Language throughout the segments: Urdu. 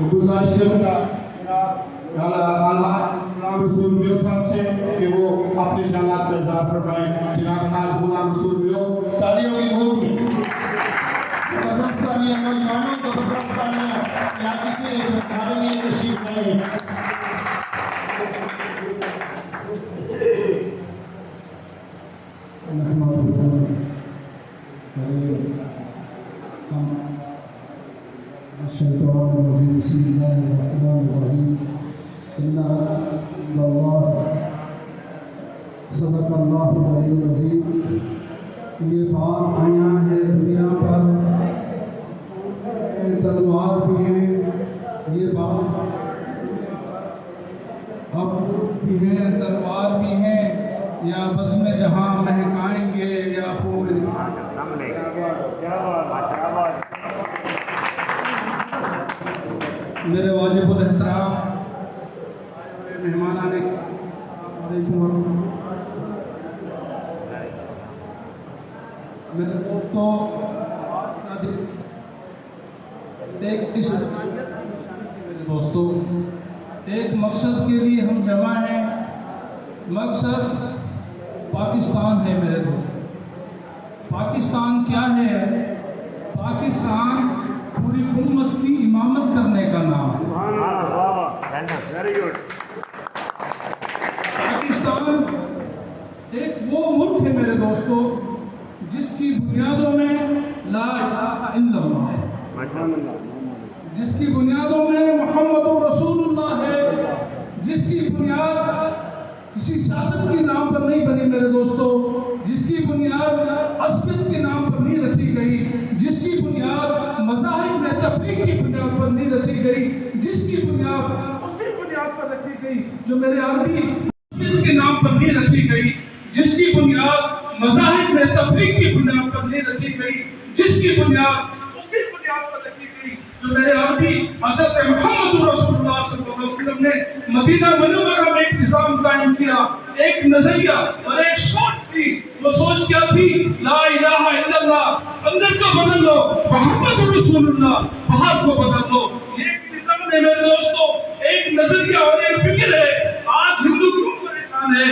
گزارش کروں گا غلام رسول میو صاحب سے کہ وہ اپنے خیالات کا اظہار فرمائیں. جناب آج غلام رسول میو تالیوں کی دھوم میں زبردست تالیاں نوجوانوں کو زبردست تالیاں یہاں کسی نے سرکاروں نے تشریف لائے. الشيطان الرجيم بسم الله الرحمن الرحيم إن الله صدق الله العلي العظيم. یہ بات آیا ہے دنیا پر تلوار بھی ہے، یہ بات اب بھی ہے، تلوار بھی ہے، یا بس میں جہاں مہکائیں گے یا پھول. میرے واجب الاحترام مہمان آنے میرے دوستوں ایک مقصد کے لیے ہم جمع ہیں. مقصد پاکستان ہے میرے دوست. پاکستان کیا ہے؟ پاکستان پوری امت کی امامت کرنے کا نام ہے. پاکستان ایک وہ ملک ہے میرے دوستو جس کی بنیادوں میں لا الہ الا اللہ ہے، جس کی بنیادوں میں محمد رسول اللہ ہے، جس کی بنیاد کسی سیاست کے نام پر نہیں بنی میرے دوستو، جس کی بنیاد عصبیت کے نام پر نہیں رکھی گئی، جس کی بنیاد مذاہب میں تفریق کی بنیاد پر نہیں رکھی گئی، جس کی بنیاد اسی بنیاد پر رکھی گئی جو میرے عربی عصبیت کے نام پر نہیں رکھی گئی، جس کی بنیاد مذاہب میں تفریق کی بنیاد پر نہیں رکھی گئی، جس کی بنیاد اسی بنیاد پر رکھی گئی جو میرے عربی حضرت محمد رسول اللہ صلی اللہ علیہ وسلم نے مدینہ منورہ میں ایک نظام قائم کیا، ایک نظریہ اور ایک سوچ تھی. وہ سوچ کیا تھی؟ لا الہ الا اللہ. اندر کو بدل لو، محمد رسول اللہ باہر کو بدل لو. یہ ایک نظام ہے میرے دوستو، ایک نظریہ اور ایک فکر ہے. آج ہندو کیوں پریشان ہے؟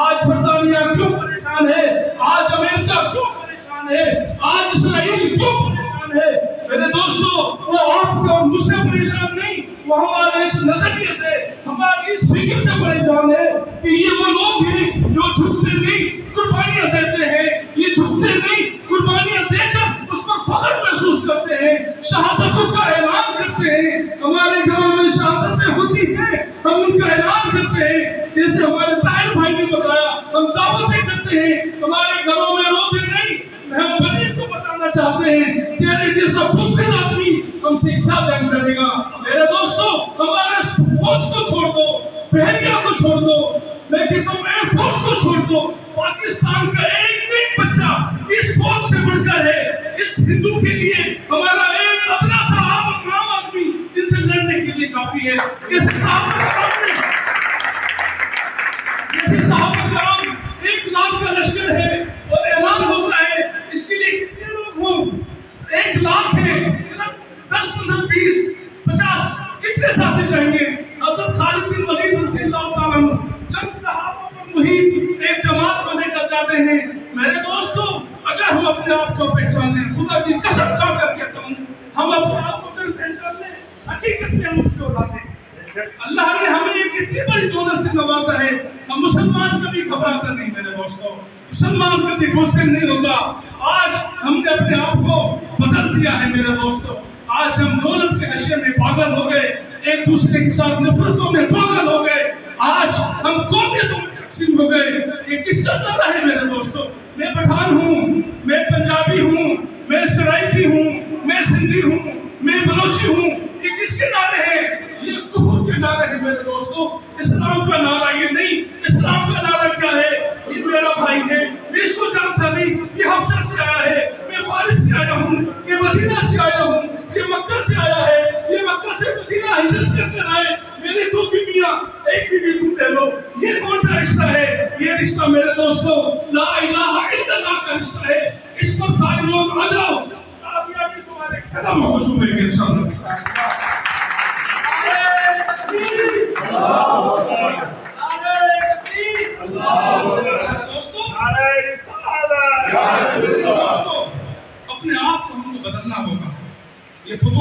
آج برطانیہ کیوں پریشان ہے؟ آج امریکہ کیوں پریشان ہے؟ آج اسرائیل کیوں پریشان ہے؟ میرے دوستو وہ آپ سے اور مجھ سے پریشان نہیں، وہ ہمارے اس نظریے سے، ہماری اس فکر سے پریشان ہے کہ یہ وہ لوگ ہیں جو جھکتے نہیں قربانیاں دیتے ہیں. یہ جھکتے نہیں قربانیاں دے کر اس پر فخر محسوس کرتے ہیں، شہادتوں کا اعلان کرتے ہیں. ہمارے گھروں میں شہادتیں ہوتی ہیں، ہم ان کا اعلان کرتے ہیں. جیسے ہمارے طاہر بھائی نے بتایا، ہم دعوتیں کرتے ہیں، ہمارے گھروں میں روتے نہیں. ہم بنی کو بتانا چاہتے ہیں تیرے جیسا بزدل آدمی ہم سے کیا جنگ کرے گا. میرے دوستو ہمارے فوج کو چھوڑ دو، بحریہ کو چھوڑ دو، میں کہتا ہوں ایئر فورس کو چھوڑ دو. پاکستان کا ایک ایک بچہ اس فوج سے بڑھ کر ہے. اس ہندو کے لیے ہمارا ایک ادنا سا عام آدمی ان سے لڑنے کے لیے کافی ہے. جیسے صحابہ کرام 1 لاکھ کا لشکر ہے اور اعلان ہوتا ہے اس کے لیے کتنے لوگ ہوں؟ 1 لاکھ ہے، 10 15 20 50 کتنے ساتھی چاہیے؟ حضرت خالد بن ولید رضی اللہ تعالیٰ عنہ چند صحابہ پر محیط ایک جماعت کو لے کر جاتے ہیں. میرے دوستو اگر ہم اپنے آپ کو پہچان لیں، خدا کی قسم کھا کر کہتا ہوں، ہم اپنے آپ کو اگر پہچان لیں حقیقت میں ہم کیوں لاتے ہیں. اللہ نے ہمیں ایک اتنی بڑی دولت سے نوازا ہے. ہم مسلمان کبھی گھبراتا نہیں میرے دوستو، مسلمان کبھی بزدل نہیں ہوتا. آج ہم نے اپنے آپ کو بدل دیا ہے میرے دوستو. آج ہم دولت کے نشے میں پاگل ہو گئے، ایک دوسرے کے ساتھ نفرتوں میں پاگل ہو گئے. آج ہم قومیتوں میں تقسیم ہو گئے. یہ کس کا نعرہ ہے میرے دوستو؟ میں پٹھان ہوں، میں پنجابی ہوں، میں سرائکی ہوں، میں سندھی ہوں، میں بلوچی ہوں. یہ کس کے نعرے ہیں؟ یہ کفر کے نعرے ہیں میرے دوستو. اسلام کا نعرہ یہ نہیں. اسلام کا نعرہ کیا ہے؟ یہ میرا بھائی ہے، میں اس کو جانتا نہیں، یہ حبشہ سے آیا ہے، میں فارس سے آیا ہوں، یہ مدینہ سے آیا ہوں، یہ مکہ سے آیا ہے، یہ مکہ سے مدینہ ہجرت کر کر آئے. میری 2 بیویاں، ایک بیوی تم لے لو. یہ کون سا رشتہ ہے؟ یہ رشتہ میرے دوستو لا الہ الا اللہ کا رشتہ ہے. اس پر سارے لوگ آ جاؤ، کامیابی تمہارے قدم موجود ہے انشاءاللہ.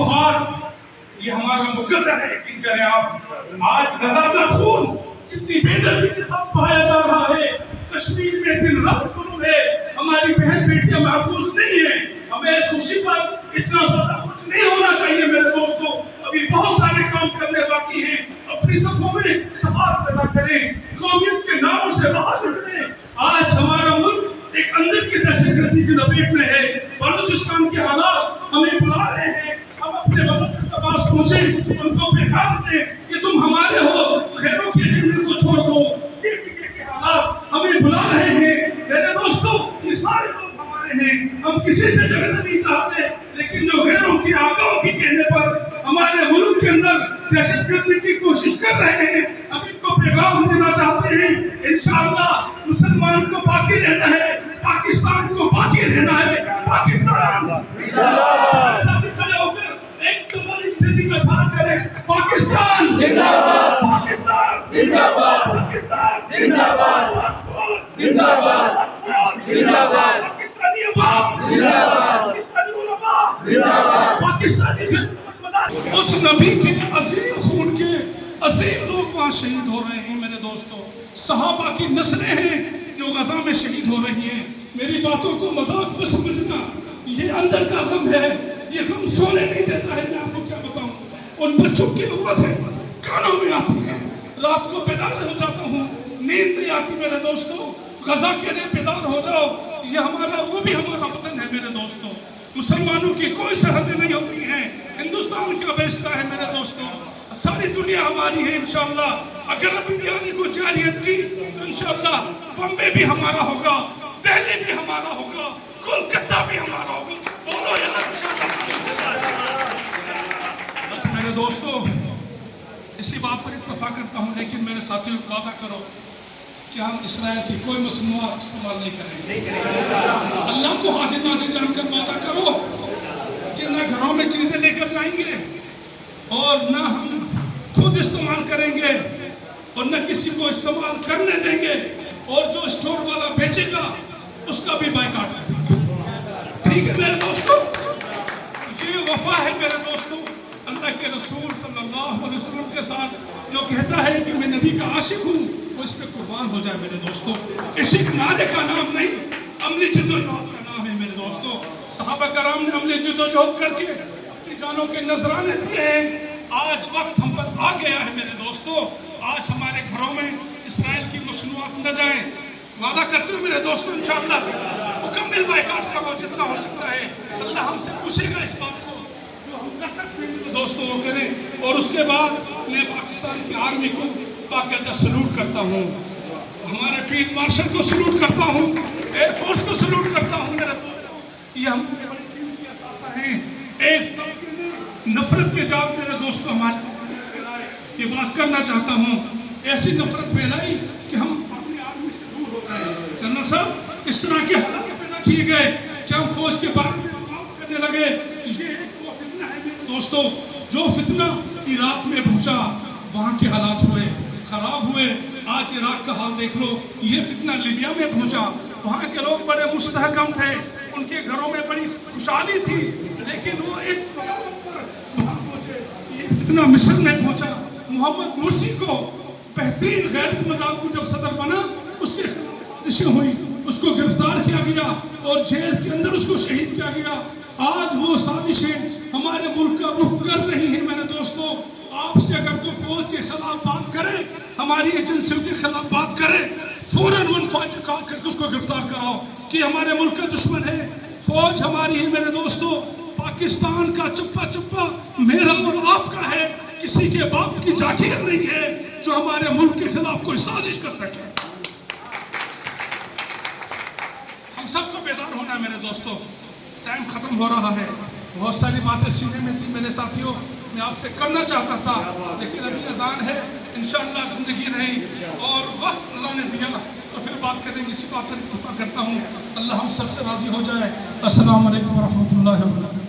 پہاڑ یہ ہمارا مقدر ہے، یقین کریں آپ۔ آج غزہ کا خون کتنی بے دردی کے ساتھ بہایا جا رہا ہے، کشمیر میں دن رات ظلم ہے، ہماری بہن بیٹیاں محفوظ نہیں ہیں۔ ہمیں اس خوشی پر اتنا زیادہ خوش نہیں ہونا چاہیے میرے دوستوں، ابھی بہت سارے کام کرنے باقی ہیں۔ اپنی صفوں میں اتحاد پیدا کریں، قومیت کے ناموں سے باہر نکلیں۔ آج ہمارا ملک ایک اندر کی دہشت گردی کی لپیٹ میں ہے۔ بلوچستان کے حالات ہمیں بلا رہے ہیں، ہم اپنے بلوچ کے پاس پہنچیں، ان کو پیغام دیں کہ تم ہمارے ہو، غیروں کے ایجنڈے کو چھوڑ دو۔ کے حالات ہمیں بلا رہے ہیں میرے دوستوں، یہ سارے لوگ ہمارے ہیں، ہم کسی سے جھگڑنا نہیں چاہتے، لیکن جو غیروں کی آقاؤں کی کہنے پر ہمارے ملک کے اندر دہشت گردی کی کوشش کر رہے ہیں، ہم ان کو پیغام دینا چاہتے ہیں۔ انشاءاللہ مسلمان کو باقی رہنا ہے، پاکستان کو باقی رہنا ہے۔ پاکستان ساتھ کھڑے ہو کر ایک دوسرے کی کا ساتھ کریں۔ پاکستان زندہ باد، پاکستان زندہ باد، پاکستان زندہ باد، زندہ باد، زندہ باد، پاکستانی عوام زندہ باد، پاکستانی علماء زندہ باد، پاکستانی خدمت مدار۔ اس نبی کے عظیم خون کے عظیم لوگ وہاں شہید ہو رہے ہیں میرے دوستوں، صحابہ کی نسلیں ہیں جو غزہ میں شہید ہو رہی ہیں۔ میری باتوں کو مذاق میں سمجھنا، یہ اندر کا غم ہے، یہ غم سونے نہیں دیتا ہے۔ میں آپ کو کیا بتاؤں، ان بچوں کی آوازیں کانوں میں آتی ہیں، رات کو بیدار ہو جاتا ہوں، نیند نہیں آتی میرے دوستوں۔ غزہ کے لیے بیدار ہو جاؤ، یہ ہمارا وہ بھی ہمارا وطن ہے میرے دوستوں۔ مسلمانوں کی کوئی سرحدیں نہیں ہوتی ہیں، ہندوستان کیا بیچتا ہے میرے دوستوں، ساری دنیا ہماری ہے انشاءاللہ۔ اگر اب انڈیانی کو جارحیت کی تو انشاءاللہ بمبے بھی ہمارا ہوگا، دہلی بھی ہمارا ہوگا، کولکتہ بھی ہمارا ہوگا، بولو یار انشاءاللہ۔ بس میرے دوستوں اسی بات پر اتفاق کرتا ہوں، لیکن میرے ساتھیوں کو وعدہ کرو کہ ہم اسرائیل کی کوئی مصنوعات استعمال نہیں کریں گے۔ اللہ کو حاضر ناظر جان کر وعدہ کرو کہ نہ گھروں میں چیزیں لے کر جائیں گے، اور نہ ہم خود استعمال کریں گے، اور نہ کسی کو استعمال کرنے دیں گے، اور جو اسٹور والا بیچے گا اس کا بھی بائیکاٹ کریں گے۔ ٹھیک ہے میرے دوستوں، یہ وفا ہے میرے دوستوں اللہ کے رسول صلی اللہ علیہ وسلم کے ساتھ، جو کہتا ہے کہ میں نبی کا عاشق ہوں، وہ اس پہ قربان ہو جائے میرے دوستوں۔ عشق نعرے کا نام نہیں، عملی جدوجہد کا نام ہے میرے دوستوں۔ صحابہ کرام نے عملی جدوجہد کر کے اپنی جانوں کے نذرانے دیے ہیں۔ آج وقت ہم پر آ گیا ہے میرے دوستوں، آج ہمارے گھروں میں اسرائیل کی مصنوعات نہ جائیں۔ وعدہ کرتے ہیں میرے دوستوں انشاءاللہ مکمل بائیکاٹ کرو جتنا ہو سکتا ہے۔ اللہ ہم سے پوچھے گا اس بات کو، جو ہم کر سکتے ہیں میرے دوستوں وہ کریں۔ اور اس کے بعد میں پاکستان کی آرمی کو باقاعدہ سلوٹ کرتا ہوں، ہمارے فیلڈ مارشل کو سلوٹ کرتا ہوں، ایئر فورس کو سلوٹ کرتا ہوں میرے دوستوں۔ یہ ہم بڑی ٹیم کی اثاثہ ہیں۔ ایک نفرت کے جال میرے دوستوں ہمارے، یہ بات کرنا چاہتا ہوں، ایسی نفرت پھیلائی کہ ہم اپنی آرمی سے دور ہو گئے۔ کرنل صاحب اس طرح کے حالات پیدا کیے گئے کہ ہم فوج کے بارے میں بات کرنے لگے۔ یہ ایک وہ فتنہ ہے میرے دوستوں، جو فتنہ عراق میں پہنچا، وہاں کے حالات ہوئے خراب ہوئے۔ آج عراق کا حال دیکھ لو، یہ فتنہ لیبیا میں پہنچا، وہاں کے لوگ بڑے مستحکم تھے، ان کے گھروں میں بڑی خوشحالی تھی، لیکن وہ اس فتنہ مصر میں پہنچا۔ محمد مرسی کو بہترین غیرت مند آدمی جب صدر بنا، اس کے سازشیں ہوئی، اس کو گرفتار کیا گیا اور جیل کے اندر اس کو شہید کیا گیا۔ آج وہ سازشیں ہمارے ملک کا رخ کر رہی ہیں میرے دوستوں۔ آپ سے اگر کوئی فوج کے خلاف بات کرے، ہماری ایجنسیوں کے خلاف بات کرے، فوراً 155 کال کر کے اس کو گرفتار کراؤ کہ ہمارے ملک کا دشمن ہے۔ فوج ہماری ہے میرے دوستوں، پاکستان کا چپا چپا میرا اور آپ کا ہے، کسی کے باپ کی جاگیر نہیں ہے جو ہمارے ملک کے خلاف کوئی سازش کر سکے۔ ہم سب کو بیدار ہونا ہے میرے دوستوں، ٹائم ختم ہو رہا ہے، بہت ساری باتیں سینے میں تھی میرے ساتھیوں، میں آپ سے کرنا چاہتا تھا، لیکن ابھی اذان ہے، انشاءاللہ زندگی رہی اور وقت اللہ نے دیا تو پھر بات کریں گے۔ اسی بات پر اتفاق کرتا ہوں، اللہ ہم سب سے راضی ہو جائے۔ السلام علیکم ورحمۃ اللہ وبرکاتہ۔